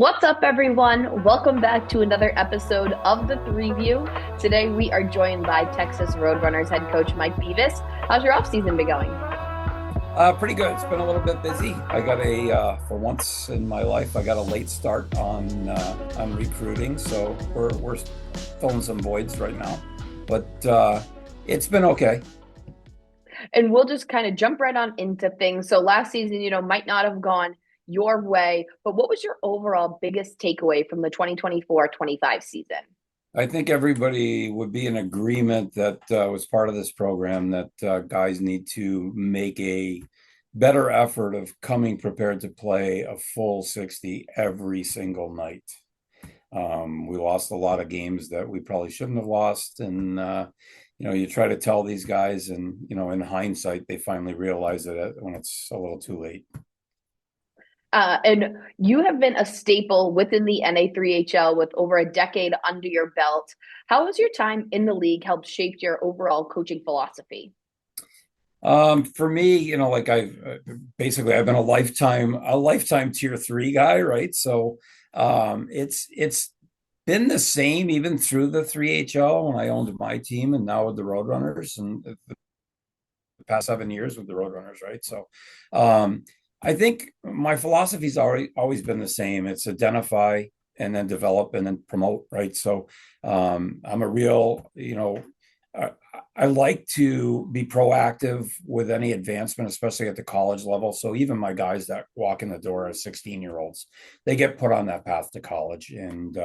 What's up, everyone? Welcome back to another episode of the Three View. Today, we are joined by Texas Roadrunners head coach Mike Beavis. How's your offseason been going? Pretty good. It's been a little bit busy. I got for once in my life, I got a late start on recruiting, so we're filling some voids right now. But it's been okay. And we'll just kind of jump right on into things. So, last season, might not have gone your way, but what was your overall biggest takeaway from the 2024-25 season? I think everybody would be in agreement that was part of this program that guys need to make a better effort of coming prepared to play a full 60 every single night. We lost a lot of games that we probably shouldn't have lost. And, you try to tell these guys, and, in hindsight, they finally realize it when it's a little too late. And you have been a staple within the NA3HL with over a decade under your belt. How has your time in the league helped shape your overall coaching philosophy? For me, I've been a lifetime tier three guy, right? So it's been the same even through the 3HL when I owned my team and now with the Roadrunners and the past 7 years with the Roadrunners, right? So I think my philosophy's always been the same. It's identify and then develop and then promote, right? So I'm a real, I like to be proactive with any advancement, especially at the college level. So even my guys that walk in the door as 16-year-olds, they get put on that path to college. And,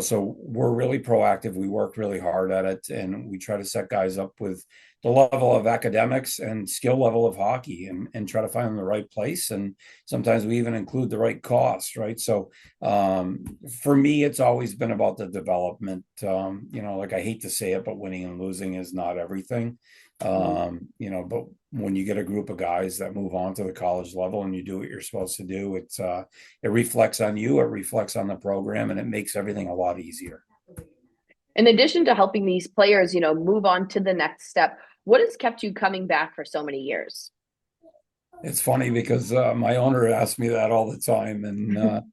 so we're really proactive. We work really hard at it, and we try to set guys up with the level of academics and skill level of hockey and try to find them the right place. And sometimes we even include the right cost, right? So for me, it's always been about the development. I hate to say it, but winning and losing is not everything. But when you get a group of guys that move on to the college level and you do what you're supposed to do, it reflects on you, it reflects on the program, and it makes everything a lot easier. In addition to helping these players, move on to the next step, what has kept you coming back for so many years? It's funny because my owner asks me that all the time, and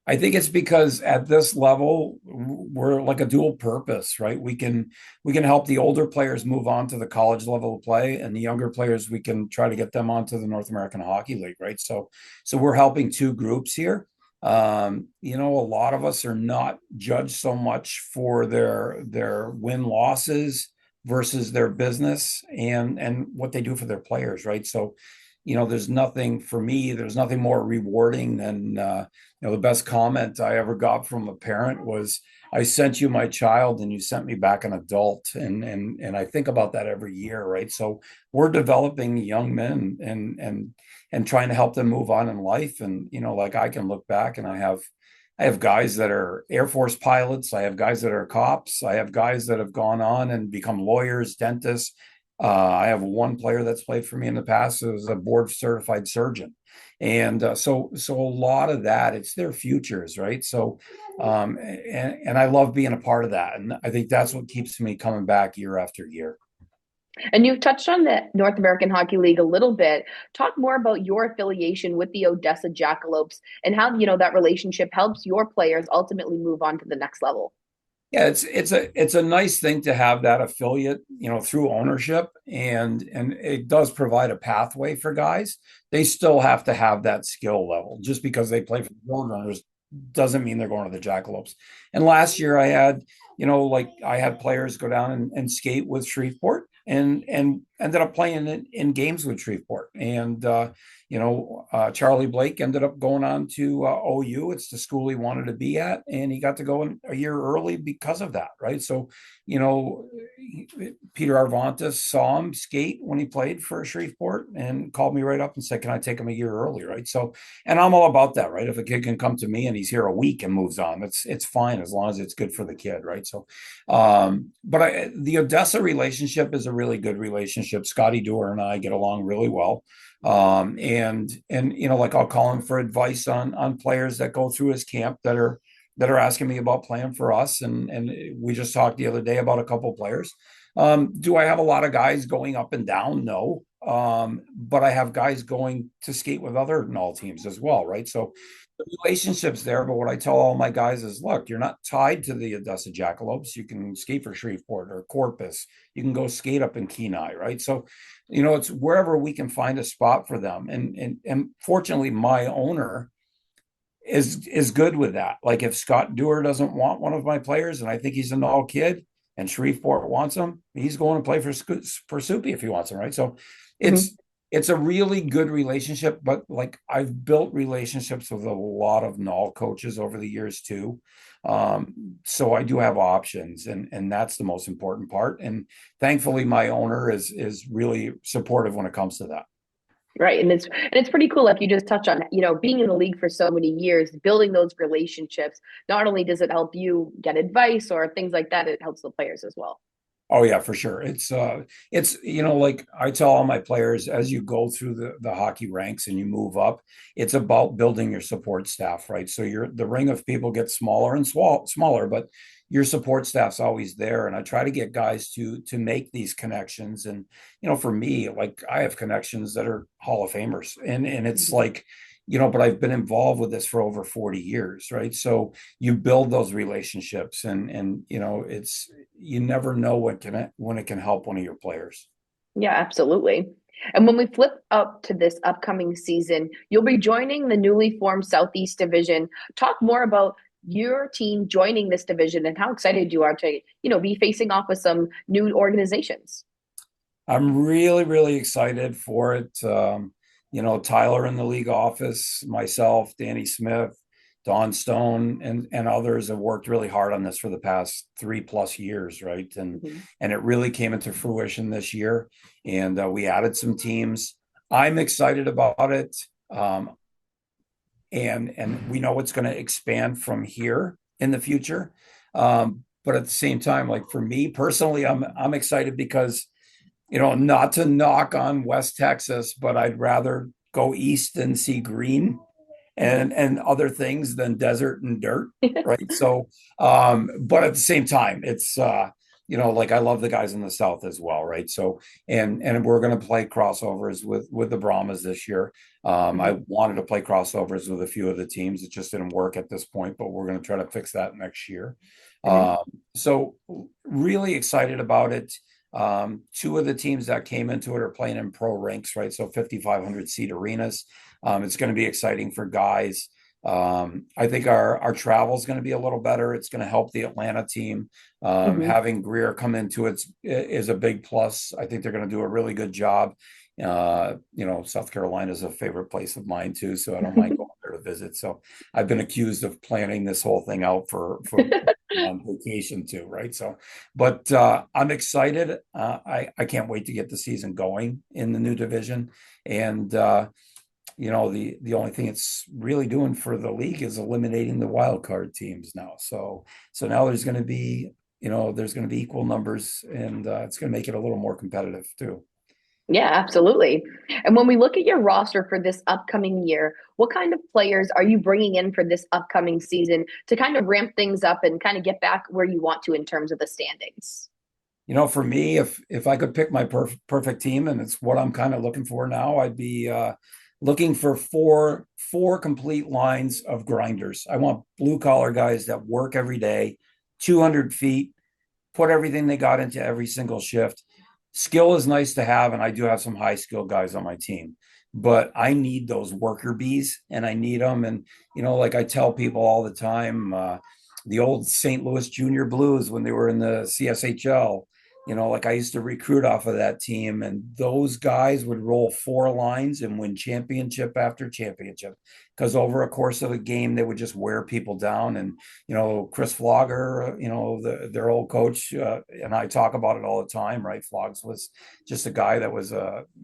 I think it's because at this level we're like a dual purpose, right? We can help the older players move on to the college level of play, and the younger players we can try to get them onto the North American Hockey League, right? So we're helping two groups here. A lot of us are not judged so much for their win losses versus their business and what they do for their players, right? So there's nothing more rewarding than the best comment I ever got from a parent was, I sent you my child and you sent me back an adult. And I think about that every year, right? So we're developing young men and trying to help them move on in life. And like, I can look back and I have guys that are Air Force pilots. I have guys that are cops. I have guys that have gone on and become lawyers, dentists. I have one player that's played for me in the past who's a board certified surgeon. And so a lot of that, it's their futures, right? So, and I love being a part of that. And I think that's what keeps me coming back year after year. And you've touched on the North American Hockey League a little bit. Talk more about your affiliation with the Odessa Jackalopes and how, that relationship helps your players ultimately move on to the next level. Yeah, it's a nice thing to have that affiliate, through ownership, and it does provide a pathway for guys. They still have to have that skill level. Just because they play for the Roadrunners doesn't mean they're going to the Jackalopes. And last year I had players go down and skate with Shreveport and ended up playing in games with Shreveport. And Charlie Blake ended up going on to OU. It's the school he wanted to be at, and he got to go in a year early because of that, right? So, you know, Peter Arvantes saw him skate when he played for Shreveport and called me right up and said, "Can I take him a year early?" Right? So, and I'm all about that, right? If a kid can come to me and he's here a week and moves on, it's fine as long as it's good for the kid, right? So, the Odessa relationship is a really good relationship. Scotty Dewar and I get along really well. And like, I'll call him for advice on players that go through his camp that are asking me about playing for us. And we just talked the other day about a couple of players. Do I have a lot of guys going up and down? No. But I have guys going to skate with other NAHL teams as well, right? So the relationship's there, but what I tell all my guys is, look, you're not tied to the Odessa Jackalopes. You can skate for Shreveport or Corpus. You can go skate up in Kenai, right? So, it's wherever we can find a spot for them. And fortunately, my owner is good with that. Like if Scott Dewar doesn't want one of my players, and I think he's an all kid, and Shreveport wants him, he's going to play for Soupy if he wants him, right? So Mhm. it's a really good relationship. But like I've built relationships with a lot of NAHL coaches over the years too. So I do have options, and that's the most important part. And thankfully, my owner is really supportive when it comes to that. Right. And it's pretty cool, like you just touched on, being in the league for so many years, building those relationships. Not only does it help you get advice or things like that, it helps the players as well. Oh yeah, for sure. It's like I tell all my players, as you go through the hockey ranks and you move up, it's about building your support staff, right? So the ring of people gets smaller and smaller, but your support staff's always there. And I try to get guys to make these connections. And for me, like I have connections that are Hall of Famers, and it's Mhm. like, but I've been involved with this for over 40 years, right? So you build those relationships, and it's you never know when it can help one of your players. Yeah, absolutely. And when we flip up to this upcoming season, you'll be joining the newly formed Southeast Division. Talk more about your team joining this division and how excited you are to, be facing off with some new organizations. I'm really, really excited for it. Tyler in the league office, myself, Danny Smith, Don Stone, and others have worked really hard on this for the past 3+ years, right? And Mhm. and it really came into fruition this year, and we added some teams. I'm excited about it, and we know it's going to expand from here in the future. But at the same time, like for me personally, I'm excited because not to knock on West Texas, but I'd rather go east and see green and other things than desert and dirt, right? So, but at the same time, it's like I love the guys in the South as well, right? So, and we're going to play crossovers with the Brahmas this year. I Mhm. wanted to play crossovers with a few of the teams. It just didn't work at this point, but we're going to try to fix that next year. Mhm. Um, so really excited about it. Two of the teams that came into it are playing in pro rinks, right? So 5,500 seat arenas. It's going to be exciting for guys. I think our travel is going to be a little better. It's going to help the Atlanta team. Mhm. Having Greer come into it is a big plus. I think they're going to do a really good job. South Carolina is a favorite place of mine too, so I don't mind going there to visit. So I've been accused of planning this whole thing out for on vacation too, right? So, but I'm excited. I can't wait to get the season going in the new division, and the only thing it's really doing for the league is eliminating the wild card teams now. So now there's going to be equal numbers, and it's going to make it a little more competitive too. Yeah, absolutely. And when we look at your roster for this upcoming year, what kind of players are you bringing in for this upcoming season to kind of ramp things up and kind of get back where you want to in terms of the standings? For me, if I could pick my perfect team, and it's what I'm kind of looking for now, I'd be looking for four complete lines of grinders. I want blue collar guys that work every day, 200 feet, put everything they got into every single shift. Skill is nice to have, and I do have some high skill guys on my team, but I need those worker bees, and I need them. And like I tell people all the time, the old St. Louis Junior Blues when they were in the CSHL. Like I used to recruit off of that team, and those guys would roll four lines and win championship after championship because over a course of a game, they would just wear people down. And Chris Flogger, their old coach, and I talk about it all the time, right? Flogs was just a guy that was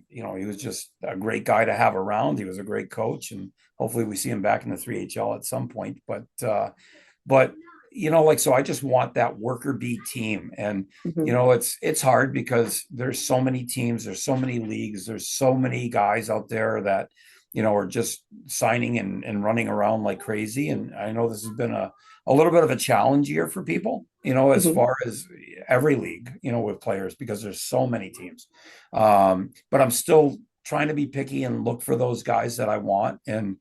he was just a great guy to have around. He was a great coach, and hopefully we see him back in the 3HL at some point. But like so I just want that worker bee team. And Mhm. it's hard because there's so many teams, there's so many leagues, there's so many guys out there that are just signing and running around like crazy. And I know this has been a little bit of a challenge year for people, as Mhm. far as every league, with players because there's so many teams. But I'm still trying to be picky and look for those guys that I want. And,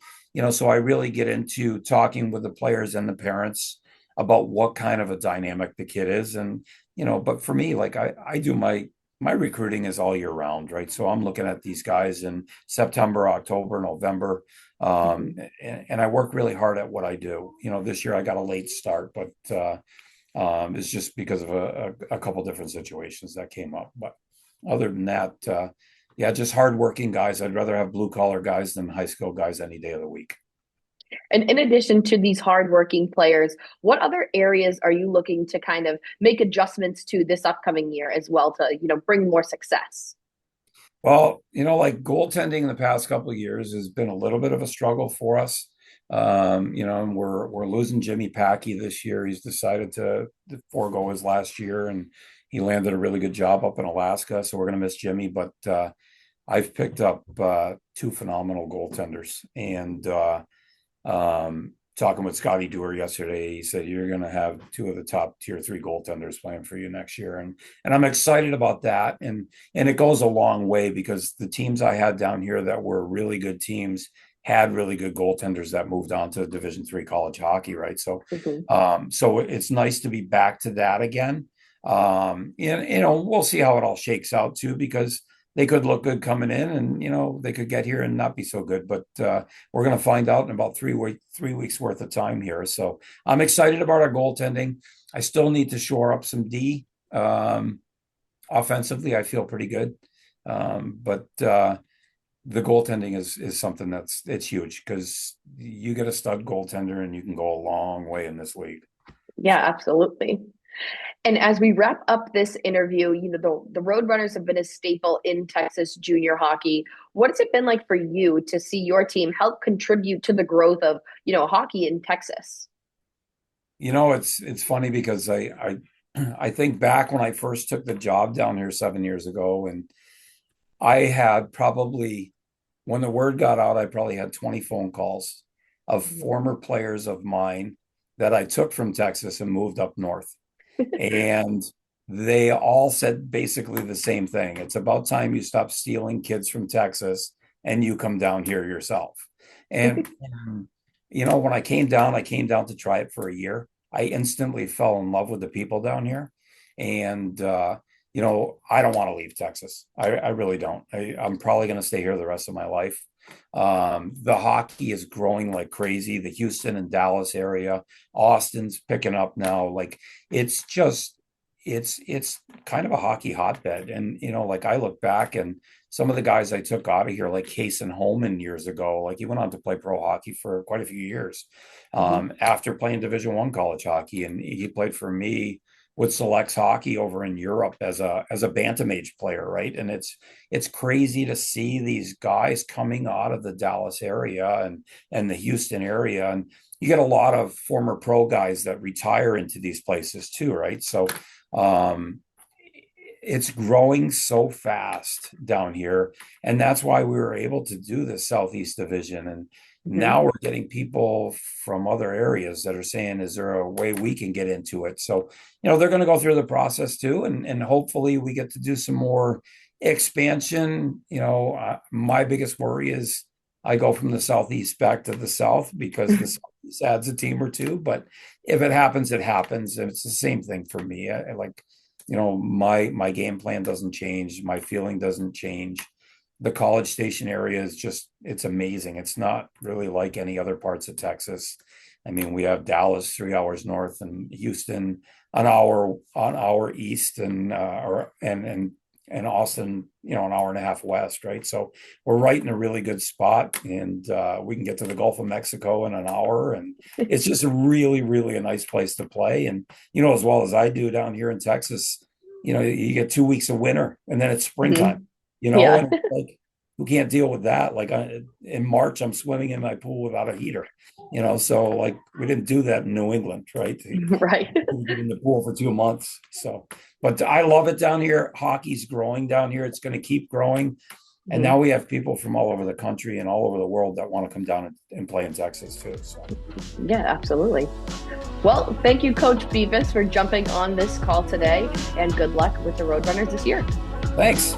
so I really get into talking with the players and the parents about what kind of a dynamic the kid is. And, but for me, like I do my recruiting is all year round, right? So I'm looking at these guys in September, October, November. Mhm. And I work really hard at what I do. This year I got a late start, but it's just because of a couple different situations that came up. But other than that, yeah, just hardworking guys. I'd rather have blue collar guys than high school guys any day of the week. And in addition to these hardworking players, what other areas are you looking to kind of make adjustments to this upcoming year as well to, bring more success? Well, like goaltending in the past couple of years has been a little bit of a struggle for us. And we're losing Jimmy Packey this year. He's decided to forego his last year, and he landed a really good job up in Alaska. So we're going to miss Jimmy, but I've picked up two phenomenal goaltenders, and talking with Scotty Dewar yesterday, he said you're going to have two of the top tier 3 goaltenders playing for you next year, and I'm excited about that. And it goes a long way because the teams I had down here that were really good teams had really good goaltenders that moved on to Division 3 college hockey, right? So, Mhm. so it's nice to be back to that again. And we'll see how it all shakes out too, because they could look good coming in, and they could get here and not be so good. But we're going to find out in about 3 weeks worth of time here. So I'm excited about our goaltending. I still need to shore up some D. Offensively, I feel pretty good, but the goaltending is something it's huge because you get a stud goaltender and you can go a long way in this league. Yeah, absolutely. And as we wrap up this interview, the Roadrunners have been a staple in Texas junior hockey. What has it been like for you to see your team help contribute to the growth of, hockey in Texas? It's funny because I think back when I first took the job down here 7 years ago, and I had probably, when the word got out, I probably had 20 phone calls of former players of mine that I took from Texas and moved up north. And they all said basically the same thing. It's about time you stop stealing kids from Texas and you come down here yourself. And when I came down to try it for a year. I instantly fell in love with the people down here. And I don't want to leave Texas. I really don't. I'm probably going to stay here the rest of my life. The hockey is growing like crazy. The Houston and Dallas area, Austin's picking up now. Like it's just, it's kind of a hockey hotbed. And like I look back and some of the guys I took out of here, like Case and Holman years ago, like he went on to play pro hockey for quite a few years Mhm. after playing Division 1 college hockey, and he played for me with selects hockey over in Europe as a bantam age player, right? And it's crazy to see these guys coming out of the Dallas area and the Houston area, and you get a lot of former pro guys that retire into these places too, right? So um, it's growing so fast down here, and that's why we were able to do the Southeast Division. And Mhm. now we're getting people from other areas that are saying, is there a way we can get into it? So they're going to go through the process too, and hopefully we get to do some more expansion. My biggest worry is I go from the Southeast back to the South because the Southeast adds a team or two, but if it happens, it happens, and it's the same thing for me. I like my game plan doesn't change, my feeling doesn't change. The College Station area is just, it's amazing. It's not really like any other parts of Texas. I mean, we have Dallas 3 hours north and Houston an hour east, and Austin, an hour and a half west, right? So we're right in a really good spot, and we can get to the Gulf of Mexico in an hour, and it's just a really, really a nice place to play. And as well as I do down here in Texas, you get 2 weeks of winter, and then it's springtime. Mhm. Yeah. And like who can't deal with that? Like in March, I'm swimming in my pool without a heater. So like we didn't do that in New England, right? Right. We've been in the pool for 2 months. So, but I love it down here. Hockey's growing down here. It's going to keep growing. And Mhm. now we have people from all over the country and all over the world that want to come down and play in Texas too. So, Yeah, absolutely. Well, thank you, Coach Beavis, for jumping on this call today, and good luck with the Roadrunners this year. thanks.